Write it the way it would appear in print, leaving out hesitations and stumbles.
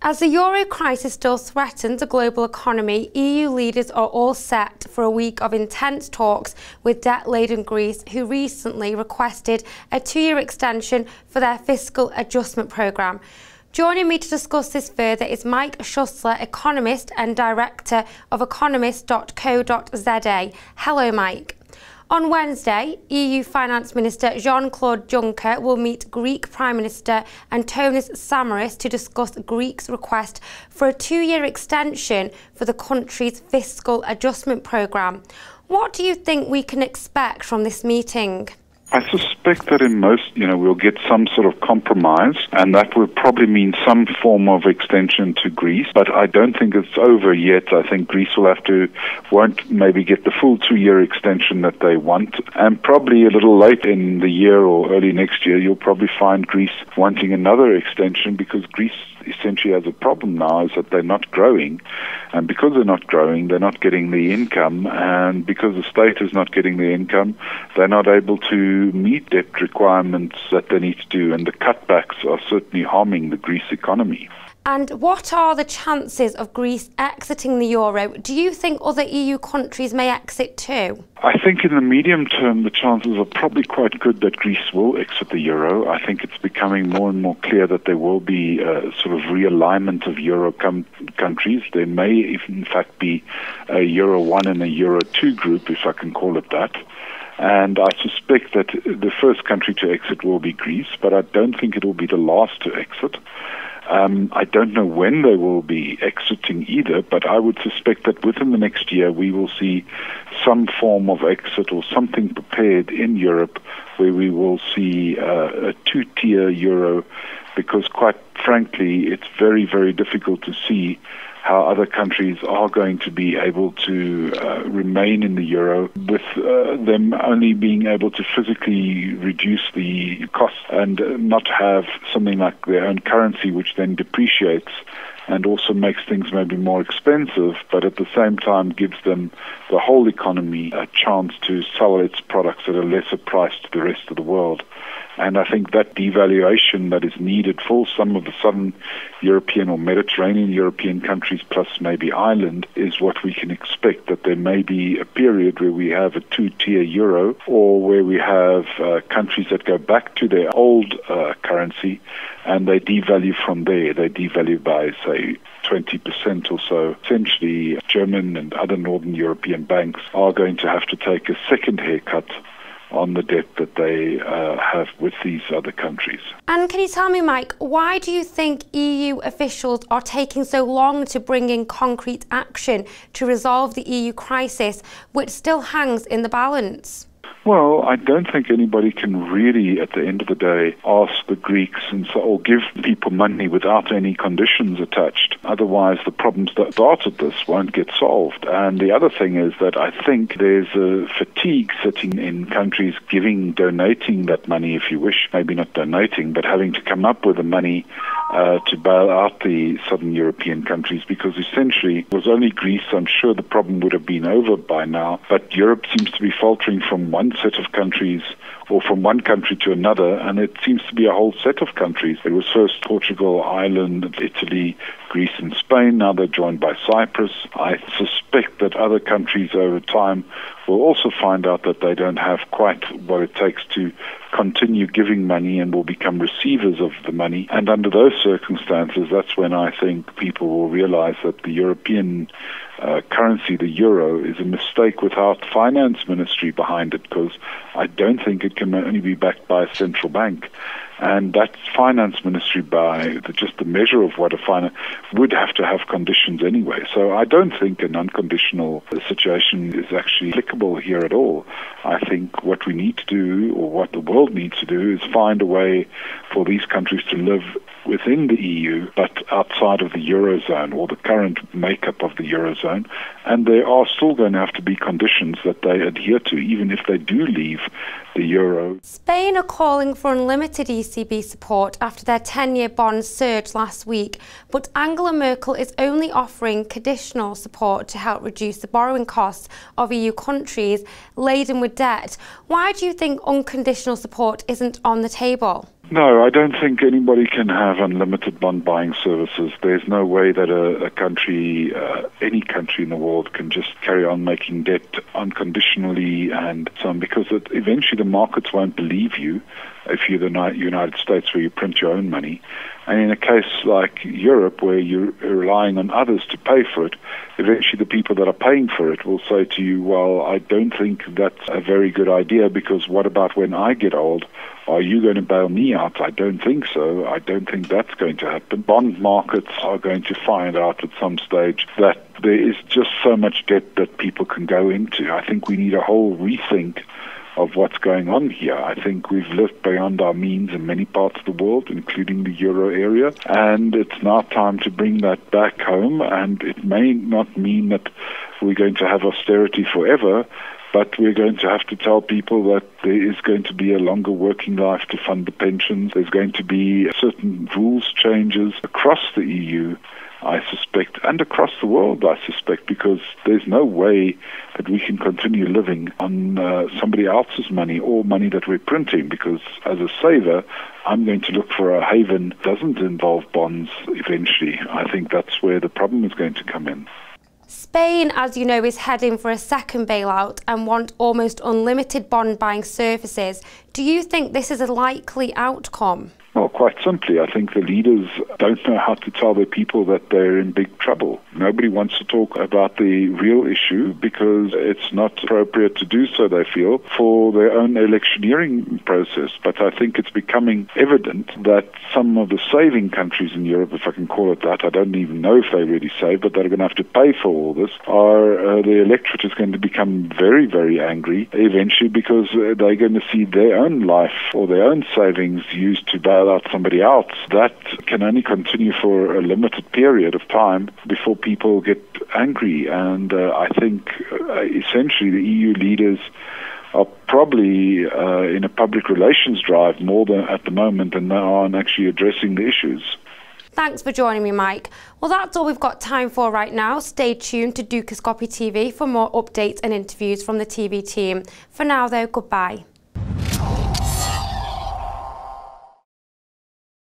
As the euro crisis still threatens the global economy, EU leaders are all set for a week of intense talks with debt-laden Greece, who recently requested a 2-year extension for their fiscal adjustment programme. Joining me to discuss this further is Mike Schussler, economist and director of economist.co.za. Hello, Mike. On Wednesday, EU Finance Minister Jean Claude Juncker will meet Greek Prime Minister Antonis Samaras to discuss Greece's request for a 2-year extension for the country's fiscal adjustment programme. What do you think we can expect from this meeting? I suspect that in most, we'll get some sort of compromise, and that will probably mean some form of extension to Greece. But I don't think it's over yet. I think Greece won't maybe get the full 2-year extension that they want. And probably a little late in the year or early next year, you'll probably find Greece wanting another extension, because Greece essentially has a problem now, is that they're not growing. And because they're not growing, they're not getting the income. And because the state is not getting the income, they're not able to meet debt requirements that they need to do. And the cutbacks are certainly harming the Greece economy. And what are the chances of Greece exiting the euro? Do you think other EU countries may exit too? I think in the medium term, the chances are probably quite good that Greece will exit the euro. I think it's becoming more and more clear that there will be a sort of realignment of euro countries. There may, in fact, be a euro 1 and a euro 2 group, if I can call it that. And I suspect that the first country to exit will be Greece, but I don't think it will be the last to exit. I don't know when they will be exiting either, but I would suspect that within the next year we will see some form of exit or something prepared in Europe where we will see a 2-tier euro, because quite frankly it's very, very difficult to see how other countries are going to be able to remain in the euro with them only being able to physically reduce the costs and not have something like their own currency, which then depreciates and also makes things maybe more expensive, but at the same time gives them, the whole economy, a chance to sell its products at a lesser price to the rest of the world. And I think that devaluation that is needed for some of the southern European or Mediterranean European countries, plus maybe Ireland, is what we can expect, that there may be a period where we have a 2-tier euro, or where we have countries that go back to their old currency and they devalue from there. They devalue by, say, 20% or so. Essentially, German and other northern European banks are going to have to take a second haircut on the debt that they have with these other countries. And can you tell me, Mike, why do you think EU officials are taking so long to bring in concrete action to resolve the EU crisis, which still hangs in the balance? Well, I don't think anybody can really, at the end of the day, ask the Greeks or give people money without any conditions attached. Otherwise, the problems that started this won't get solved. And the other thing is that I think there's a fatigue sitting in countries donating that money, if you wish, maybe not donating, but having to come up with the money to bail out the southern European countries, because essentially it was only Greece. I'm sure the problem would have been over by now, but Europe seems to be faltering from one set of countries, or from one country to another, and it seems to be a whole set of countries. It was first Portugal, Ireland, Italy, Greece and Spain. Now they're joined by Cyprus. I suspect that other countries over time will also find out that they don't have quite what it takes to continue giving money and will become receivers of the money. And under those circumstances, that's when I think people will realize that the European currency, the euro, is a mistake without finance ministry behind it, because I don't think it can only be backed by a central bank. And that finance ministry, by just the measure of what a finance, would have to have conditions anyway. So I don't think an unconditional situation is actually applicable here at all. I think what we need to do, or what the world needs to do, is find a way for these countries to live within the EU, but outside of the Eurozone, or the current makeup of the Eurozone. And there are still going to have to be conditions that they adhere to, even if they do leave the euro. Spain are calling for unlimited ECB support after their 10-year bonds surged last week, but Angela Merkel is only offering conditional support to help reduce the borrowing costs of EU countries laden with debt. Why do you think unconditional support isn't on the table? No, I don't think anybody can have unlimited bond buying services. There's no way that a country, any country in the world, can just carry on making debt unconditionally and so on, because eventually the markets won't believe you if you're the United States, where you print your own money. And in a case like Europe, where you're relying on others to pay for it, eventually the people that are paying for it will say to you, well, I don't think that's a very good idea, because what about when I get old? Are you going to bail me out? I don't think so. I don't think that's going to happen. Bond markets are going to find out at some stage that there is just so much debt that people can go into. I think we need a whole rethink of what's going on here. I think we've lived beyond our means in many parts of the world, including the euro area, and it's now time to bring that back home. And it may not mean that we're going to have austerity forever, but we're going to have to tell people that there is going to be a longer working life to fund the pensions. There's going to be certain rules changes across the EU, I suspect, and across the world, I suspect, because there's no way that we can continue living on somebody else's money or money that we're printing, because as a saver, I'm going to look for a haven that doesn't involve bonds eventually. I think that's where the problem is going to come in. Spain, as you know, is heading for a second bailout and want almost unlimited bond buying services. Do you think this is a likely outcome? Well, quite simply, I think the leaders don't know how to tell their people that they're in big trouble. Nobody wants to talk about the real issue because it's not appropriate to do so, they feel, for their own electioneering process. But I think it's becoming evident that some of the saving countries in Europe, if I can call it that, I don't even know if they really save, but they're going to have to pay for all this, the electorate is going to become very, very angry eventually, because they're going to see their own life or their own savings used to bail out somebody else. That can only continue for a limited period of time before people get angry. And I think essentially the EU leaders are probably in a public relations drive more than at the moment, and they aren't actually addressing the issues. Thanks for joining me, Mike. Well, that's all we've got time for right now. Stay tuned to Dukascopy TV for more updates and interviews from the TV team. For now, though, goodbye.